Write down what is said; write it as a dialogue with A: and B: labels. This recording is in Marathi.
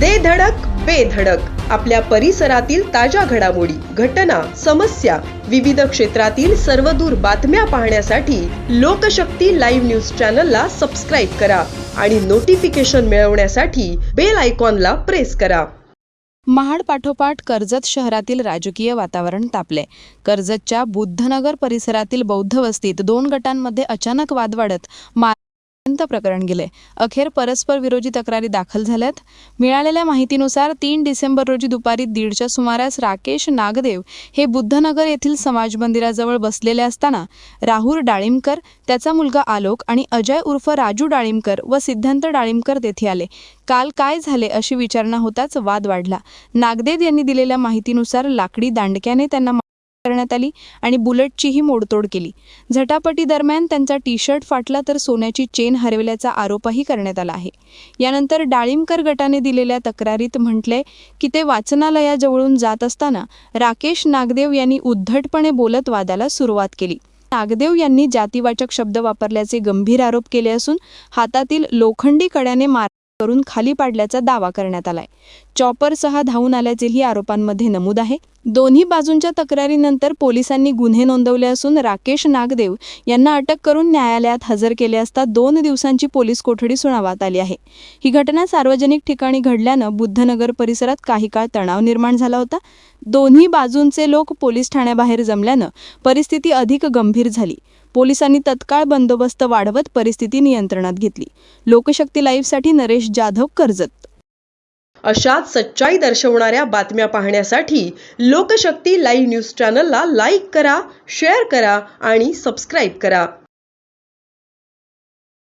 A: दे धडक बेधडक आपल्या परिसरातील ताज्या घडामोडी, घटना, समस्या, विविध क्षेत्रातील सर्वदूर बातम्या पाहण्यासाठी लोकशक्ती लाईव्ह न्यूज चॅनलला सबस्क्राईब करा आणि नोटिफिकेशन मिळवण्यासाठी बेल आयकॉनला प्रेस करा.
B: महाड पाठोपाठ कर्जत शहरातील राजकीय वातावरण तापले. कर्जतच्या बुद्धनगर परिसरातील बौद्ध वस्तीत 2 गटांमध्ये अचानक वाद वाढत प्रकरण गेले. अखेर परस्पर विरोधी तक्रारी दाखल झाल्यात. मिळालेल्या माहितीनुसार 3 डिसेंबर रोजी दुपारी 1:30च्या सुमारास राकेश नागदेव हे बुद्धनगर येथील समाज मंदिराजवळ बसलेले असताना राहुल डाळिंबकर, त्याचा मुलगा आलोक आणि अजय उर्फ राजू डाळिंबकर व सिद्धांत डाळिंबकर तेथे आले. काल काय झाले अशी विचारणा होताच वाद वाढला. नागदेव यांनी दिलेल्या माहितीनुसार लाकडी दांडक्याने त्यांना करण्यात आली आणि बुलेटचीही मोडतोड केली. झटापटी दरम्यान त्यांचा टी-शर्ट फाटला तर सोन्याची चेन हरवल्याचा आरोपही करण्यात आला आहे. यानंतर डाळिंबकर गटाने दिलेल्या तक्रारीत म्हटले की ते वाचनालयाजवळून जात असताना राकेश नागदेव यांनी उद्धटपणे बोलत वादाला सुरुवात केली. नागदेव यांनी जातीवाचक शब्द वापरल्याचे गंभीर आरोप केले असून हातातील लोखंडी कड्याने मार करून खाली पाडल्याचा दावा करण्यात आलाय. चॉपरसह धावून आल्याचेही आरोपांमध्ये नमूद आहे. दोन्ही बाजूंच्या तक्रारीनंतर पोलिसांनी गुन्हे नोंदवले असून राकेश नागदेव यांना अटक करून न्यायालयात हजर केले असता 2 दिवसांची पोलीस कोठडी सुनावण्यात आली आहे. ही घटना सार्वजनिक ठिकाणी घडल्यानं बुद्धनगर परिसरात काही काळ तणाव निर्माण झाला होता. दोन्ही बाजूंचे लोक पोलीस ठाण्याबाहेर जमल्यानं परिस्थिती अधिक गंभीर झाली. पोलिसांनी तत्काळ बंदोबस्त वाढवत परिस्थिती नियंत्रणात घेतली. लोकशक्ती लाईव्हसाठी नरेश जाधव, कर्जत.
A: अशाच सच्चाई दर्शवणाऱ्या बातम्या पाहण्यासाठी लोकशक्ती लाईव्ह न्यूज चॅनलला लाईक करा, शेअर करा आणि सबस्क्राईब करा.